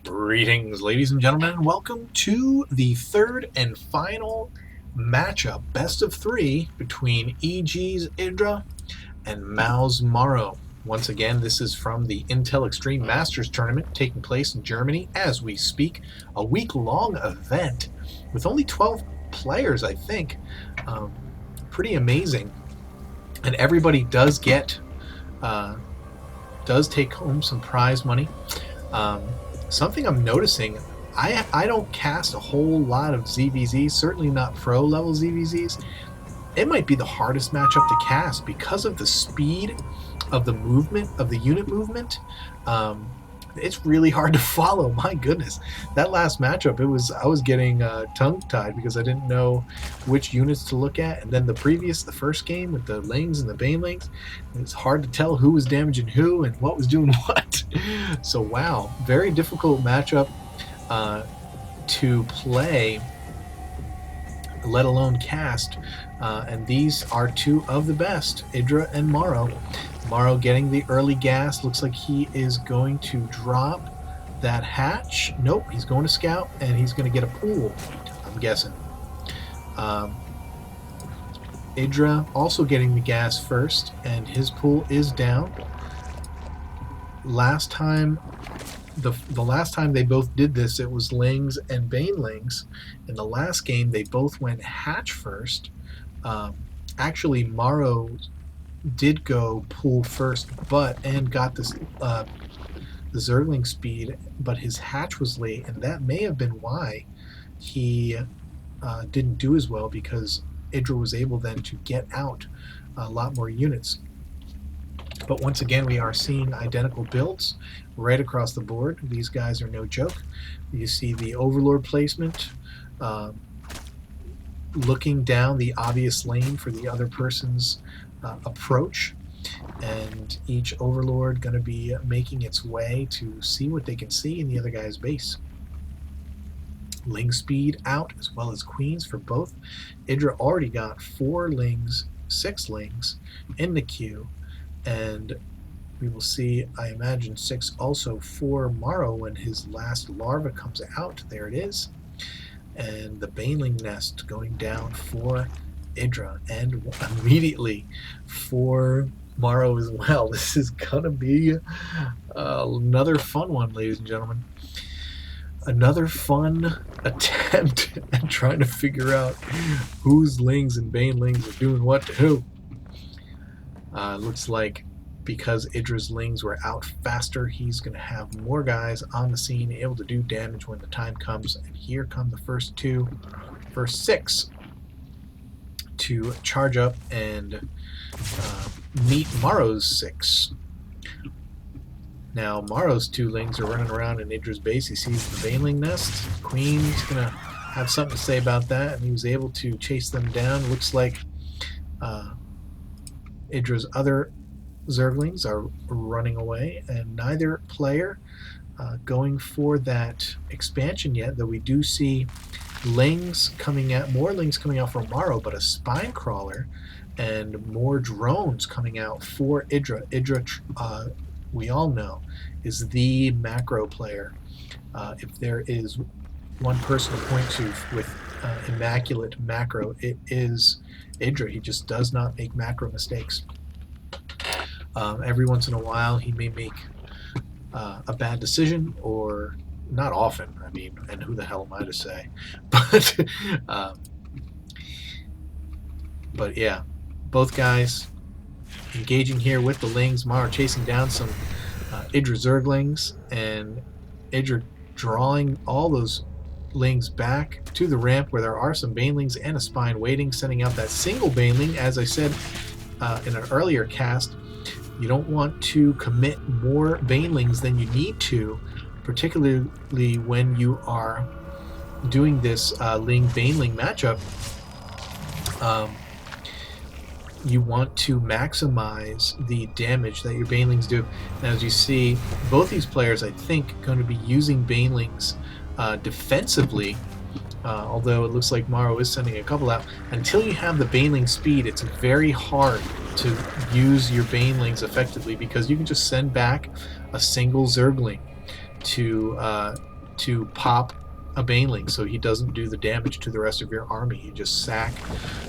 Greetings, ladies and gentlemen, and welcome to the third and final matchup, best of three, between EGIdra and mouzMorrow. Once again, this is from the Intel Extreme Masters Tournament taking place in Germany as we speak. A week-long event with only 12 players, I think. Pretty amazing. And everybody does get, does take home some prize money. Something I'm noticing, I don't cast a whole lot of ZVZs, certainly not pro level ZVZs. It might be the hardest matchup to cast because of the speed of the movement, of the unit movement. It's really hard to follow. My goodness, that last matchup, I was getting tongue-tied because I didn't know which units to look at. And then the first game with the Lings and the Banelings, it's hard to tell who was damaging who and what was doing what. So wow, very difficult matchup to play, let alone cast. And these are two of the best, Idra and Morrow. Morrow getting the early gas. Looks like he is going to drop that hatch. Nope, he's going to scout, and he's going to get a pool, I'm guessing. Idra also getting the gas first, and his pool is down. Last time, the last time they both did this, it was Lings and Banelings. In the last game, they both went hatch first. Actually, Morrow did go pool first, and got this the Zergling speed, but his hatch was late, and that may have been why he didn't do as well, because Idra was able then to get out a lot more units. But once again, we are seeing identical builds right across the board. These guys are no joke. You see the Overlord placement, looking down the obvious lane for the other person's approach, and each Overlord going to be making its way to see what they can see in the other guy's base. Ling speed out, as well as queens for both. Idra already got 4 Lings, 6 Lings in the queue, and we will see, I imagine, 6 also for Morrow when his last larva comes out. There it is. And the Baneling nest going down for Idra, and immediately for Morrow as well. This is gonna be another fun one, ladies and gentlemen. Another fun attempt at trying to figure out whose Lings and Banelings are doing what to who. Looks like because Idra's Lings were out faster, he's going to have more guys on the scene able to do damage when the time comes. And here come the first 6 to charge up and meet Morrow's 6. Now Morrow's 2 Lings are running around in Idra's base. He sees the Baneling nest. Queen's going to have something to say about that, and he was able to chase them down. Looks like Idra's other Zerglings are running away, and neither player going for that expansion yet, though we do see Lings coming out, more Lings coming out for Morrow, but a Spine Crawler and more drones coming out for Idra. Idra, we all know, is the macro player. If there is one person to point to with immaculate macro, it is Idra. He just does not make macro mistakes. Every once in a while, he may make a bad decision, or not often. I mean, and who the hell am I to say? But yeah, both guys engaging here with the Lings. Morrow chasing down some Idra Zerglings, and Idra drawing all those Lings back to the ramp where there are some Banelings and a Spine waiting, sending out that single Baneling. As I said in an earlier cast, you don't want to commit more Banelings than you need to, particularly when you are doing this Ling-Baneling matchup. You want to maximize the damage that your Banelings do. And as you see, both these players, I think, going to be using Banelings defensively, although it looks like Morrow is sending a couple out. Until you have the Baneling speed, it's very hard to use your Banelings effectively, because you can just send back a single Zergling to to pop a baneling so he doesn't do the damage to the rest of your army. You just sack,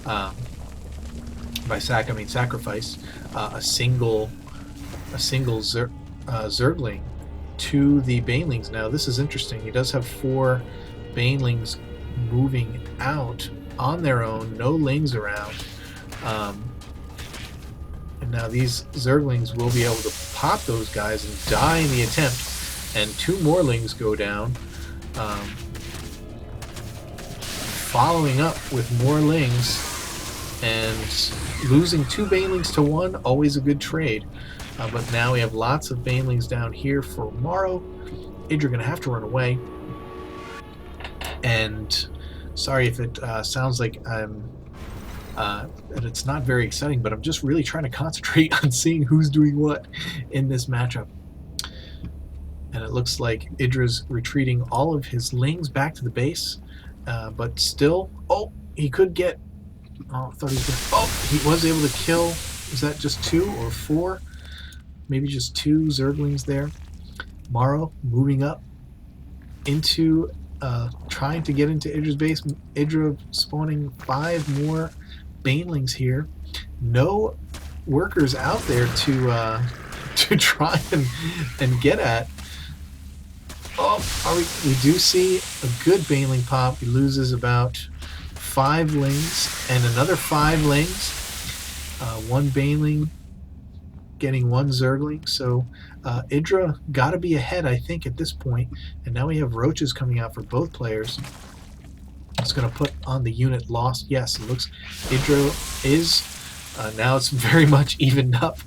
by sack I mean sacrifice, a single Zergling to the banelings. Now this is interesting. He does have 4 banelings moving out on their own, no lings around. And now these Zerglings will be able to pop those guys and die in the attempt, and 2 more lings go down, following up with more lings, and losing 2 banelings to 1, always a good trade. But now we have lots of banelings down here for Morrow. Idra gonna have to run away, and sorry if it sounds like I'm and it's not very exciting, but I'm just really trying to concentrate on seeing who's doing what in this matchup. And it looks like Idra's retreating all of his lings back to the base, but still, oh, he could get, oh, I thought he was gonna, oh, he was able to kill, is that just 2 or 4? Maybe just 2 Zerglings there. Morrow moving up into, trying to get into Idra's base. Idra spawning 5 more banelings here. No workers out there to try and get at. Oh, we do see a good baneling pop. He loses about 5 lings and another 5 lings. 1 baneling getting 1 Zergling. So Idra got to be ahead, I think, at this point. And now we have roaches coming out for both players. It's going to put on the unit lost. Yes, it looks Idra is. Now it's very much evened up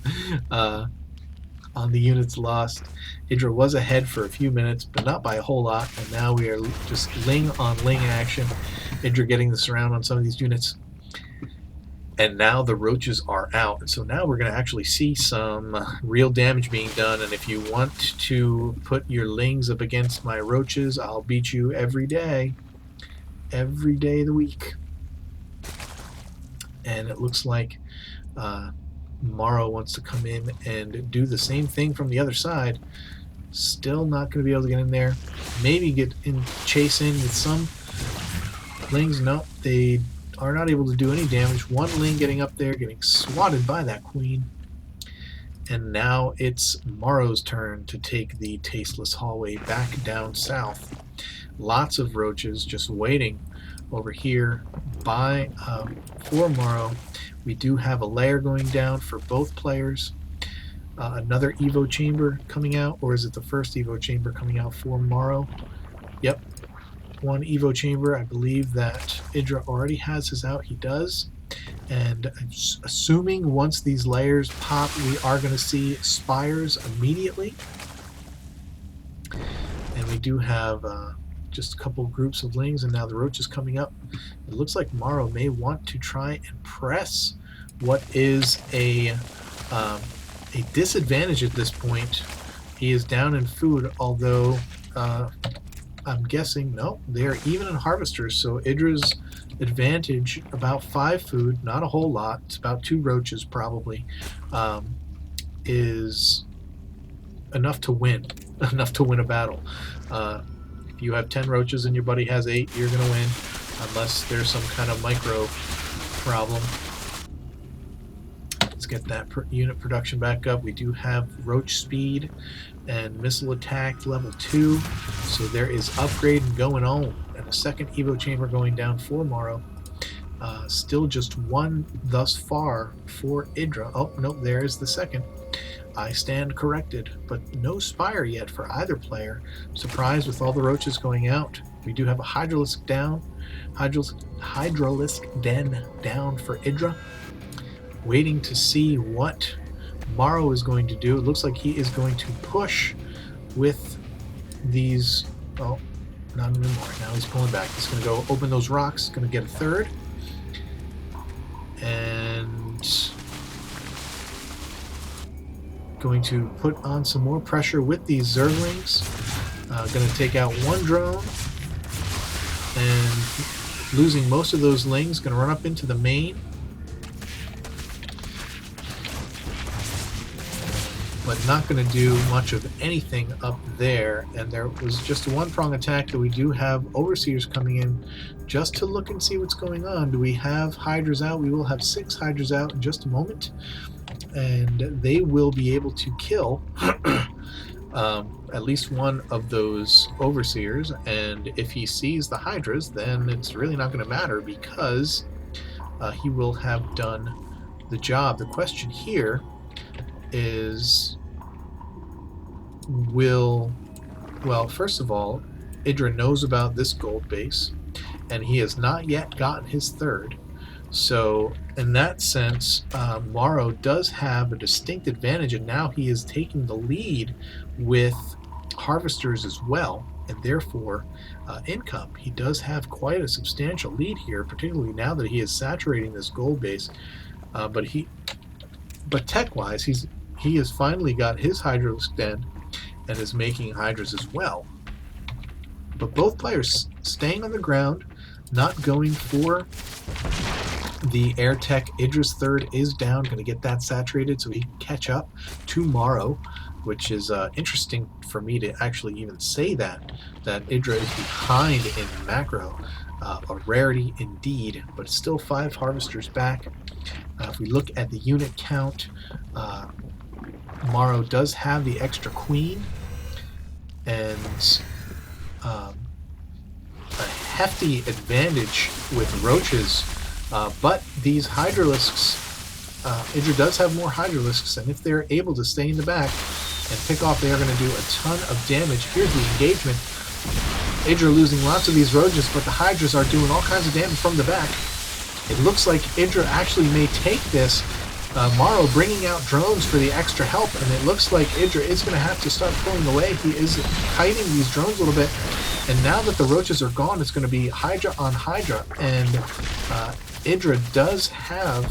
on the units lost. Idra was ahead for a few minutes, but not by a whole lot. And now we are just ling on ling action. Idra getting the surround on some of these units. And now the roaches are out. And so now we're going to actually see some real damage being done. And if you want to put your lings up against my roaches, I'll beat you every day. Every day of the week. And it looks like Morrow wants to come in and do the same thing from the other side. Still not going to be able to get in there. Maybe get in, chase in with some lings. No, they are not able to do any damage. 1 ling getting up there, getting swatted by that queen. And now it's Morrow's turn to take the tasteless hallway back down south. Lots of roaches just waiting over here by for Morrow. We do have a layer going down for both players. Another Evo chamber coming out, or is it the first Evo chamber coming out for Morrow? Yep, 1 Evo chamber. I believe that Idra already has his out. He does. And assuming once these layers pop, we are going to see spires immediately. And we do have just a couple groups of lings, and now the roach is coming up. It looks like Morrow may want to try and press what is a disadvantage at this point. He is down in food, although I'm guessing, no, they are even in harvesters, so Idra's advantage, about 5 food, not a whole lot, it's about 2 roaches probably, is enough to win a battle. If you have 10 roaches and your buddy has 8, you're going to win, unless there's some kind of micro problem. Let's get that unit production back up. We do have roach speed and missile attack level 2, so there is upgrading going on, and a second Evo chamber going down for Morrow. Still just 1 thus far for Idra. Oh, no, there is the second. I stand corrected, but no spire yet for either player. Surprised with all the roaches going out. We do have a Hydralisk down, Hydralisk den down for Idra. Waiting to see what Morrow is going to do. It looks like he is going to push with these. Oh, not anymore. Now he's pulling back. He's going to go open those rocks. Going to get a 3rd. And going to put on some more pressure with these Zerglings. Going to take out 1 drone. And losing most of those lings. Going to run up into the main. but not going to do much of anything up there. And there was just a one-prong attack that we do have Overseers coming in just to look and see what's going on. Do we have Hydras out? We will have 6 Hydras out in just a moment, and they will be able to kill at least one of those Overseers. And if he sees the Hydras, then it's really not going to matter, because he will have done the job. The question here is, well, first of all, Idra knows about this gold base, and he has not yet gotten his 3rd. So in that sense, Morrow does have a distinct advantage, and now he is taking the lead with harvesters as well, and therefore income. He does have quite a substantial lead here, particularly now that he is saturating this gold base. But tech-wise, he has finally got his Hydra extend and is making Hydras as well. But both players staying on the ground, not going for the air tech. Idra's 3rd is down, going to get that saturated so he can catch up to Morrow, which is interesting for me to actually even say that Idra is behind in macro. A rarity indeed, but still 5 harvesters back. If we look at the unit count, Morrow does have the extra queen, and a hefty advantage with roaches, but these Hydralisks, Idra does have more Hydralisks, and if they're able to stay in the back and pick off, they are going to do a ton of damage. Here's the engagement. Idra losing lots of these roaches, but the Hydras are doing all kinds of damage from the back. It looks like Idra actually may take this. Morrow bringing out drones for the extra help, and it looks like Idra is going to have to start pulling away. He is kiting these drones a little bit, and now that the roaches are gone, it's going to be Hydra on Hydra, and Idra does have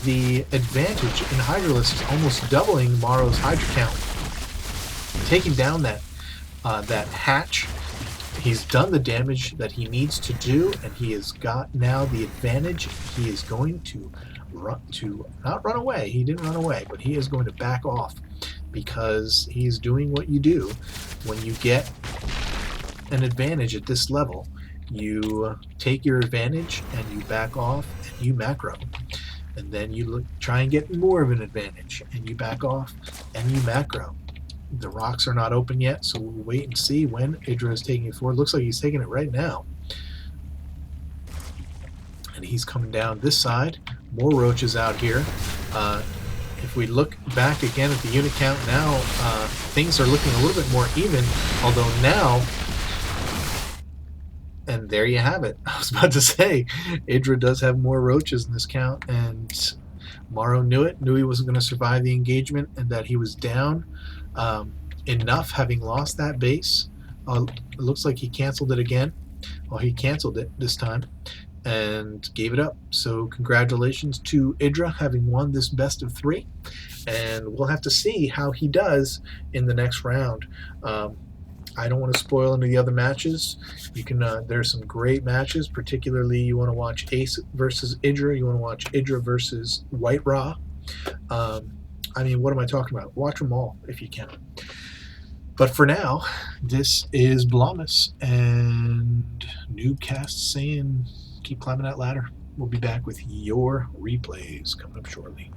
the advantage in Hydralisks, almost doubling Morrow's Hydra count. Taking down that hatch, he's done the damage that he needs to do, and he has got now the advantage. He is going to not run away. He didn't run away, but he is going to back off, because he's doing what you do when you get an advantage at this level. You take your advantage and you back off and you macro, and then you try and get more of an advantage and you back off and you macro. The rocks are not open yet, so we'll wait and see when Idra is taking it forward. Looks like he's taking it right now, and he's coming down this side. More roaches out here. If we look back again at the unit count now, things are looking a little bit more even, although now, and there you have it. I was about to say, Idra does have more roaches in this count, and Morrow knew it, knew he wasn't going to survive the engagement, and that he was down enough, having lost that base. It looks like he canceled it again. Well, he canceled it this time and gave it up. So congratulations to Idra, having won this best of 3, and we'll have to see how he does in the next round. I don't want to spoil any of the other matches. You can there's some great matches, particularly you want to watch Ace versus Idra, you want to watch Idra versus White Raw. I mean, what am I talking about? Watch them all if you can. But for now, this is Blomus and NuubCast saying keep climbing that ladder. We'll be back with your replays coming up shortly.